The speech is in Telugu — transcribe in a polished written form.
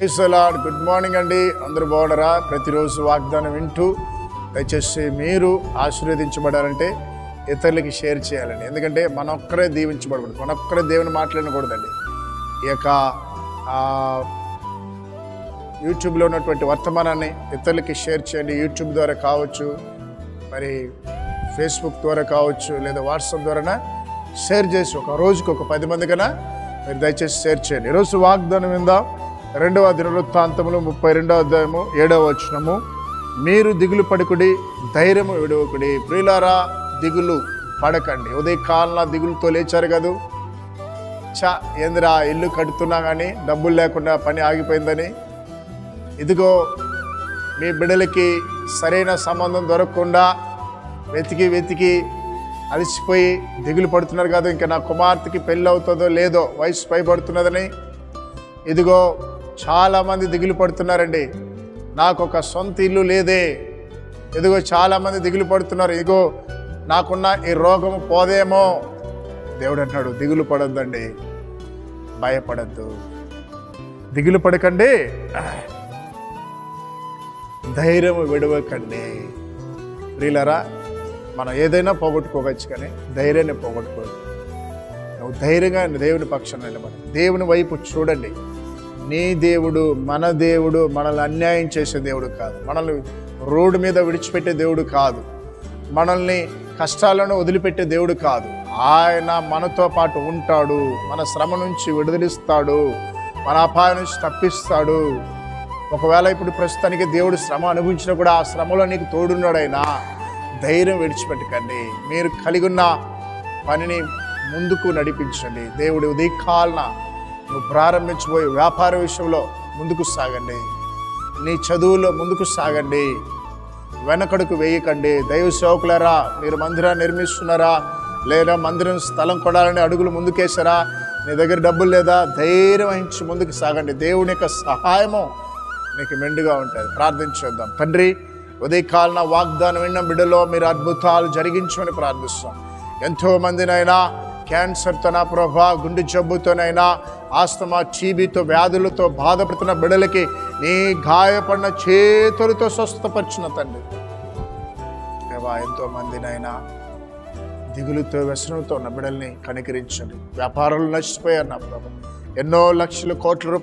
గుడ్ మార్నింగ్ అండి, అందరూ బాగున్నారా? ప్రతిరోజు వాగ్దానం వింటూ దయచేసి మీరు ఆశీర్వదించబడాలంటే ఇతరులకి షేర్ చేయాలండి. ఎందుకంటే మన ఒక్కరే దీవించబడకూడదు, మన ఒక్కరే దేవుని మాట్లాడకూడదండి. ఈ యొక్క యూట్యూబ్లో ఉన్నటువంటి వర్తమానాన్ని ఇతరులకి షేర్ చేయండి. యూట్యూబ్ ద్వారా కావచ్చు, మరి ఫేస్బుక్ ద్వారా కావచ్చు, లేదా వాట్సాప్ ద్వారా షేర్ చేసి ఒక రోజుకి ఒక 10 మంది కన్నా మీరు దయచేసి షేర్ చేయండి. ఈరోజు వాగ్దానం విందాం. 2వ దినవృత్తాంతములు 32వ అధ్యాయము 7వ వచనము. మీరు దిగులు పడకుడి, ధైర్యము విడవకుడి. ప్రియులారా, దిగులు పడకండి. ఉదయకాలంలో దిగులుతో లేచారు కదూ, ఏందిరా ఇల్లు కడుతున్నా కానీ డబ్బులు లేకుండా పని ఆగిపోయిందని. ఇదిగో మీ బిడ్డలకి సరైన సంబంధం దొరకకుండా వెతికి అలసిపోయి దిగులు పడుతున్నారు కాదు, ఇంకా నా కుమార్తెకి పెళ్ళి అవుతుందో లేదో, వయసు పైబడుతున్నదని. ఇదిగో చాలామంది దిగులు పడుతున్నారండి, నాకు ఒక సొంత ఇల్లు లేదే. ఇదిగో చాలామంది దిగులు పడుతున్నారు, ఇదిగో నాకున్న ఈ రోగము పోదేమో. దేవుడు అంటున్నాడు, దిగులు పడొద్దండి, భయపడద్దు, దిగులు పడకండి, ధైర్యము విడవకండి. ప్రియులారా, మనం ఏదైనా పోగొట్టుకోవచ్చు కానీ ధైర్యాన్ని పోగొట్టుకోవద్దు. నువ్వు ధైర్యంగా దేవుని పక్షాన నిలబడి దేవుని వైపు చూడండి. నీ దేవుడు, మన దేవుడు మనల్ని అన్యాయం చేసే దేవుడు కాదు, మనల్ని రోడ్డు మీద విడిచిపెట్టే దేవుడు కాదు, మనల్ని కష్టాలను వదిలిపెట్టే దేవుడు కాదు. ఆయన మనతో పాటు ఉంటాడు, మన శ్రమ నుంచి విడుదలిస్తాడు, మన అపాయం నుంచి తప్పిస్తాడు. ఒకవేళ ఇప్పుడు ప్రస్తుతానికి దేవుడు శ్రమ అనుభవించినా కూడా ఆ శ్రమలో నీకు తోడున్నాడు. ఆయన ధైర్యం విడిచిపెట్టకండి. మీరు కలిగి ఉన్న పనిని ముందుకు నడిపించండి. దేవుడి ఉదయకాలన నువ్వు ప్రారంభించబోయే వ్యాపార విషయంలో ముందుకు సాగండి, నీ చదువులో ముందుకు సాగండి, వెనకడుకు వేయకండి. దైవ సేవకులారా, మీరు మందిరాన్ని నిర్మిస్తున్నారా, లేదా మందిరం స్థలం కొనాలని అడుగులు ముందుకేసారా, నీ దగ్గర డబ్బులు లేదా, ధైర్యం వహించి ముందుకు సాగండి. దేవుని యొక్క సహాయము నీకు మెండుగా ఉంటుంది. ప్రార్థించేద్దాం. తండ్రి, ఉదయకాలన వాగ్దానం విన్న బిడ్డలో మీరు అద్భుతాలు జరిగించమని ప్రార్థిస్తాం. ఎంతోమందినైనా క్యాన్సర్తో, నా ప్రభా, గుండె జబ్బుతోనైనా, ఆస్తమా, టీబీతో, వ్యాధులతో బాధపడుతున్న బిడ్డలకి నీ గాయపడిన చేతులతో స్వస్థపరిచిన తండ్రి, ఎంతోమందినైనా దిగులుతో, వ్యసనంతో ఉన్న బిడ్డల్ని కనికరించండి. వ్యాపారాలు నష్టపోయారు నా ప్రభా, ఎన్నో లక్షల కోట్ల రూపాయలు